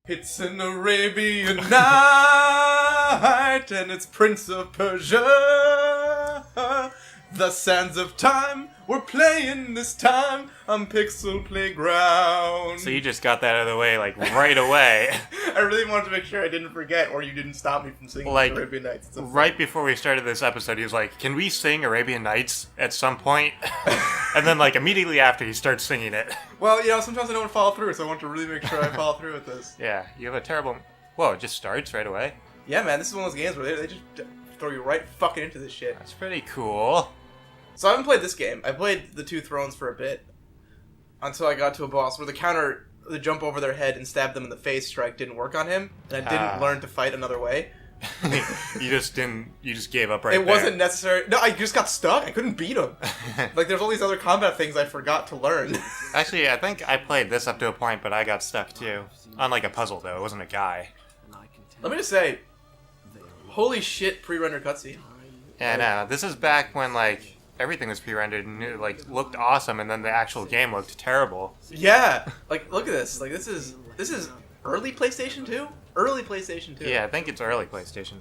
It's an Arabian night, and it's Prince of Persia. The sands of time, we're playing this time on Pixel Playground. So you just got that out of the way, like, right away. I really wanted to make sure I didn't forget, or you didn't stop me from singing like, Arabian Nights. Right before we started this episode, he was like, can we sing Arabian Nights at some point? And then, like, immediately after, he starts singing it. Well, you know, sometimes I don't follow through, so I want to really make sure I follow through with this. Yeah, you have a terrible... Whoa, it just starts right away? Yeah, man, this is one of those games where they just throw you right fucking into this shit. That's pretty cool. So I haven't played this game. I played the Two Thrones for a bit. Until I got to a boss where the jump over their head and stab them in the face strike didn't work on him. And I didn't learn to fight another way. You just gave up right there. It wasn't necessary. No, I just got stuck. I couldn't beat him. Like, there's all these other combat things I forgot to learn. Actually, I think I played this up to a point, but I got stuck too. On, like, a puzzle, though. It wasn't a guy. Let me just say, holy shit, pre-rendered cutscene. Yeah, no, this is back when, like, everything was pre-rendered and it, like, looked awesome, and then the actual game looked terrible. Yeah, like, look at this. Like, this is early PlayStation 2? Early PlayStation 2. Yeah, I think it's early PlayStation.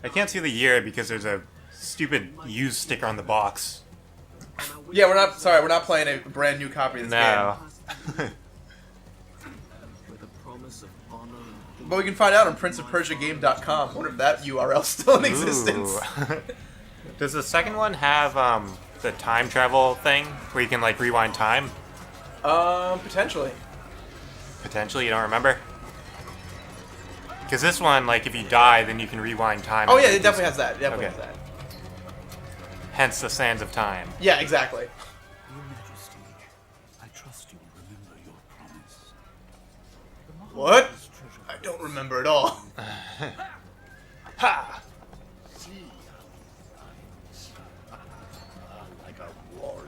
I can't see the year because there's a stupid used sticker on the box. Yeah, we're not playing a brand new copy of this game. But we can find out on princeofpersiagame.com. I wonder if that URL is still in existence. Does the second one have the time travel thing where you can, like, rewind time? Potentially. Potentially? You don't remember? Because this one, like, if you die, then you can rewind time. Oh yeah, it definitely has that. It definitely has that. Hence the sands of time. Yeah, exactly. Your Majesty, I trust you remember your promise. What? I don't remember at all. Ha!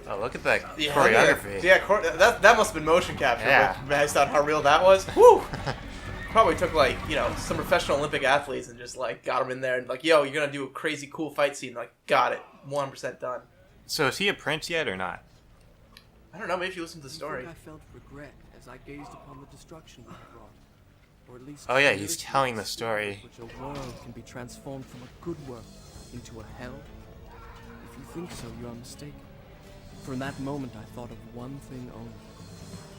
Oh, look at that choreography. Yeah, that must have been motion capture. Yeah. Based on how real that was. Woo! Probably took, like, you know, some professional Olympic athletes and just, like, got them in there and, like, yo, you're gonna do a crazy cool fight scene. Like, got it. 100% done. So is he a prince yet or not? I don't know, maybe if you listen to the story. I felt regret as I gazed upon the destruction we brought. Or at least Oh yeah, he's telling the story. which a world can be transformed from a good world into a hell. If you think so, you are mistaken. For in that moment I thought of one thing only.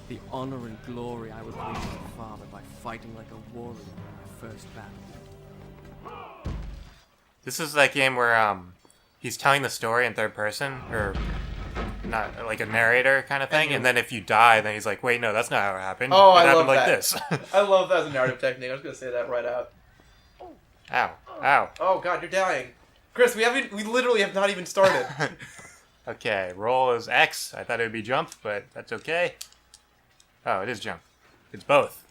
The honor and glory I would bring to my father by fighting like a warrior in my first battle. This is that game where he's telling the story in third person, or not, like a narrator kind of thing, and then if you die, then he's like, wait, no, that's not how it happened. Oh, it I happened love like that. this. I love that as a narrative technique. I was gonna say that right out. Ow. Ow. Oh god, you're dying. Chris, we literally have not even started. Okay, roll is X. I thought it would be jump, but that's okay. Oh, it is jump. It's both.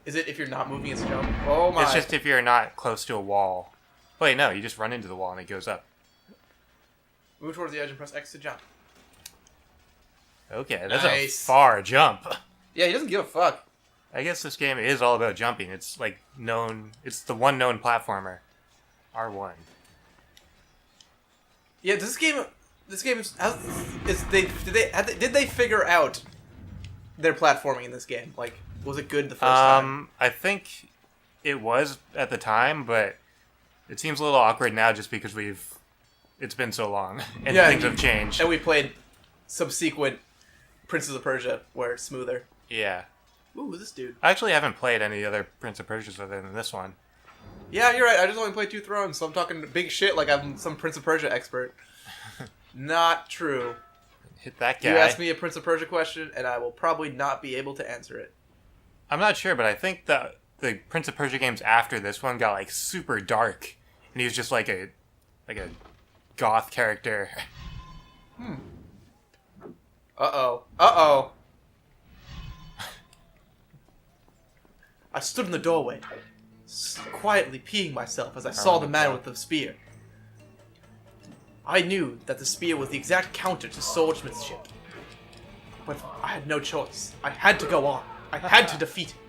Is it if you're not moving, it's jump? Oh my. It's just if you're not close to a wall. Wait, no, you just run into the wall and it goes up. Move towards the edge and press X to jump. Okay, that's Nice. a far jump. Yeah, he doesn't give a fuck. I guess this game is all about jumping. It's like it's the one known platformer. R1. Yeah, did they figure out their platforming in this game? Like, was it good the first time? I think it was at the time, but it seems a little awkward now just because it's been so long and things have changed. And we played subsequent Princes of Persia where it's smoother. Yeah. Ooh, who's this dude? I actually haven't played any other Prince of Persias other than this one. Yeah, you're right. I just only played Two Thrones, so I'm talking big shit like I'm some Prince of Persia expert. Not true. Hit that guy. You ask me a Prince of Persia question, and I will probably not be able to answer it. I'm not sure, but I think the Prince of Persia games after this one got like super dark, and he was just like a goth character. Uh-oh. I stood in the doorway, quietly peeing myself as I saw the man with the spear. I knew that the spear was the exact counter to swordsmanship. But I had no choice. I had to go on. I had to defeat him.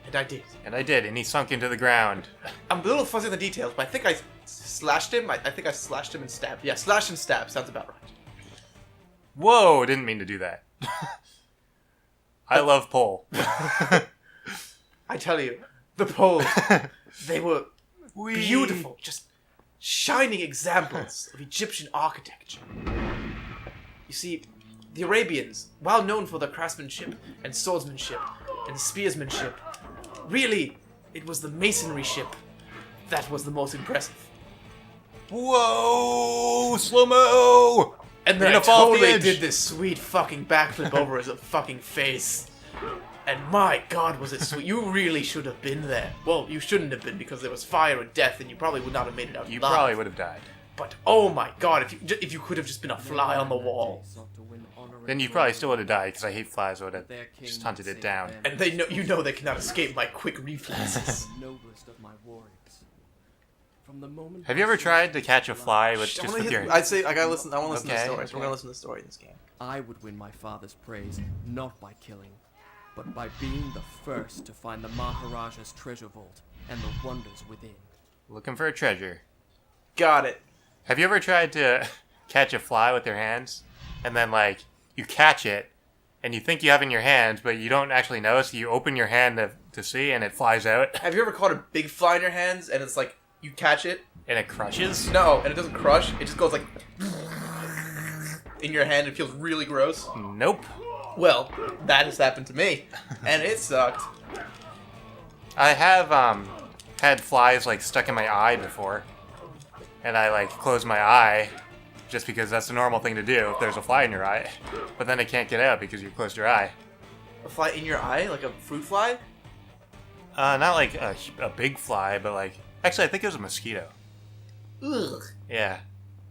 And I did. And he sunk into the ground. I'm a little fuzzy on the details, but I think I slashed him. I think I slashed him and stabbed. Yeah, slash and stab. Sounds about right. Whoa, didn't mean to do that. I love pole. I tell you, the poles, they were beautiful, just shining examples of Egyptian architecture. You see, the Arabians, well known for their craftsmanship and swordsmanship and spearsmanship, really, it was the masonry ship that was the most impressive. Whoa! Slow-mo! And then You're I gonna fall off the totally edge. did this sweet fucking backflip over his fucking face. And my god, was it sweet. You really should have been there. Well, you shouldn't have been because there was fire and death and you probably would not have made it out You alive. probably would have died. But oh my god, if you could have just been a fly on the wall. Then you probably still would have died because I hate flies. Would have just hunted it down. And they know they cannot escape my quick reflexes. Noblest of my warriors. From the moment Have you ever tried to catch a fly with Shh, I just wanna with hear- your? I'd say I gotta listen. I want to listen to the Okay, story. So we're okay. gonna listen to the story in this game. I would win my father's praise not by killing, but by being the first to find the Maharaja's treasure vault and the wonders within. Looking for a treasure. Got it. Have you ever tried to catch a fly with your hands, and then like you catch it, and you think you have it in your hands, but you don't actually know, so you open your hand to see, and it flies out, Have you ever caught a big fly in your hands and it's like you catch it? and it crushes? No, and it doesn't crush. It just goes like in your hand. It feels really gross. Nope. Well, that has happened to me, and it sucked. I have had flies like stuck in my eye before, and I like close my eye just because that's the normal thing to do if there's a fly in your eye, but then it can't get out because you closed your eye. A fly in your eye, like a fruit fly? Not like a big fly, but like actually I think it was a mosquito. Ugh. Yeah,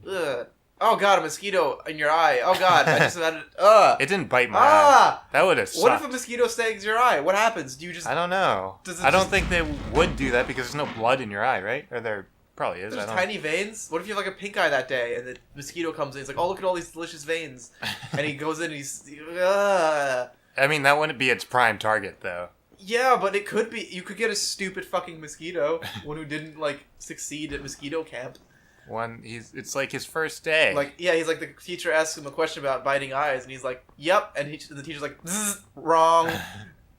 Ugh. Oh god, a mosquito in your eye. Oh god, I just had it. Ugh. it didn't bite my eye. Ah! That would have What if sucked. a mosquito stings your eye? What happens? Do you just I don't know. Does it I don't just- think they would do that because there's no blood in your eye, right? Or there probably is. I there's don't. tiny veins? What if you have like a pink eye that day and the mosquito comes in? He's like, oh look at all these delicious veins, and he goes in and he's. Ugh. I mean, that wouldn't be its prime target though. Yeah, but it could be. You could get a stupid fucking mosquito, one who didn't like succeed at mosquito camp. It's like his first day. Like, yeah, he's like the teacher asks him a question about biting eyes, and he's like, "Yep," and the teacher's like, "Bzz, wrong,"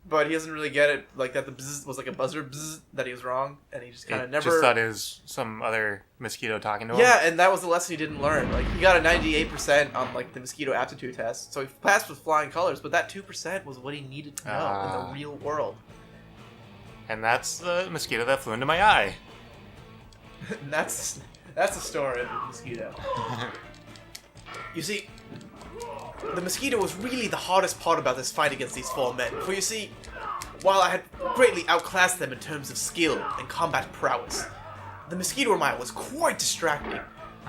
but he doesn't really get it. Like that the bzz was like a buzzer bzz, that he was wrong, and he just kind of It never. just thought it was some other mosquito talking to him. Yeah, and that was the lesson he didn't learn. Like he got a 98% on like the mosquito aptitude test, so he passed with flying colors. But that 2% was what he needed to know in Ah. the real world. And that's the mosquito that flew into my eye. And that's the story of the mosquito. You see, the mosquito was really the hardest part about this fight against these four men. For you see, while I had greatly outclassed them in terms of skill and combat prowess, the mosquito in my eye was quite distracting.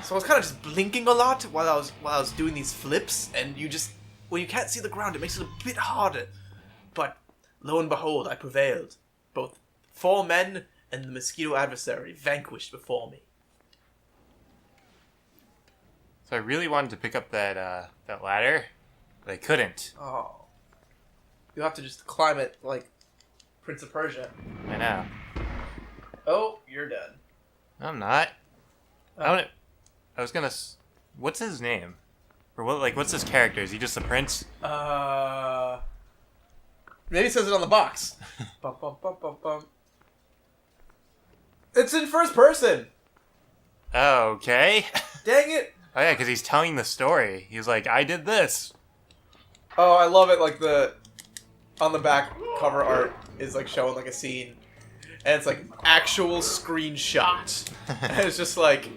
So I was kind of just blinking a lot while I was doing these flips, and you just when you can't see the ground, it makes it a bit harder. But lo and behold, I prevailed. Both four men and the mosquito adversary vanquished before me. So I really wanted to pick up that ladder, but I couldn't. Oh. You have to just climb it like Prince of Persia. I know. Oh, you're done. I'm not. Oh. I was gonna. What's his name? Or what? Like, what's his character? Is he just a prince? Maybe it says it on the box. Bum, bum, bum, bum, bum. It's in first person. Okay. Dang it. Oh yeah, because he's telling the story. He's like, I did this. Oh, I love it. Like on the back cover art is like showing like a scene, and it's like actual screenshot. And it's just like,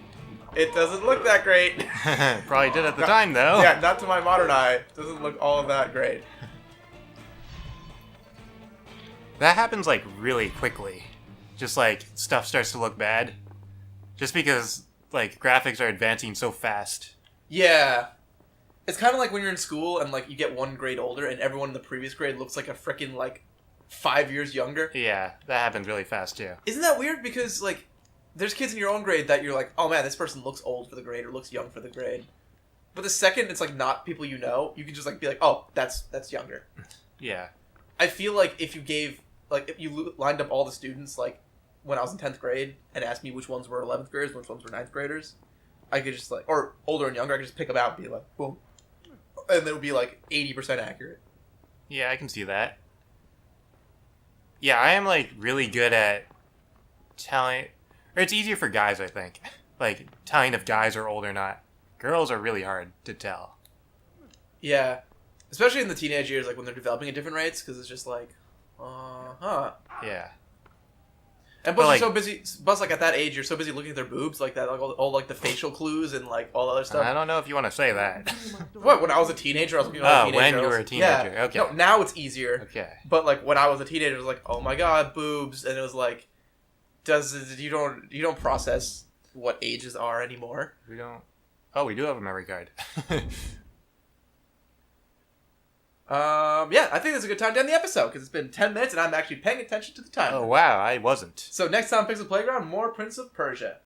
it doesn't look that great. Probably did at the time though. Yeah, not to my modern eye. It doesn't look all that great. That happens like really quickly. Just like stuff starts to look bad. Just because like graphics are advancing so fast. Yeah. It's kind of like when you're in school and like you get one grade older and everyone in the previous grade looks like a frickin' like 5 years younger. Yeah, that happens really fast too. Isn't that weird? Because like there's kids in your own grade that you're like, oh man, this person looks old for the grade or looks young for the grade. But the second it's like not people you know, you can just like be like, oh, that's younger. Yeah. I feel like if you lined up all the students like when I was in 10th grade and asked me which ones were 11th graders, which ones were 9th graders, I could just like, or older and younger, I could just pick them out and be like, boom. And it would be like 80% accurate. Yeah, I can see that. Yeah, I am, like, really good at telling... Or it's easier for guys, I think. Like, telling if guys are old or not. Girls are really hard to tell. Yeah. Especially in the teenage years, like, when they're developing at different rates, because it's just like, huh. Yeah. And plus, you're so busy. Plus, like at that age, you're so busy looking at their boobs, like that, like all like the facial clues and like all the other stuff. I don't know if you want to say that. What? When I was a teenager, I was looking at when you were a teenager. Yeah. Okay. No, now it's easier. Okay. But like when I was a teenager, it was like, oh my god, boobs, and it was like, you don't process what ages are anymore. We don't. Oh, we do have a memory card. Yeah, I think this is a good time to end the episode because it's been 10 minutes and I'm actually paying attention to the time. Oh wow, I wasn't. So next time, Pixel Playground, more Prince of Persia.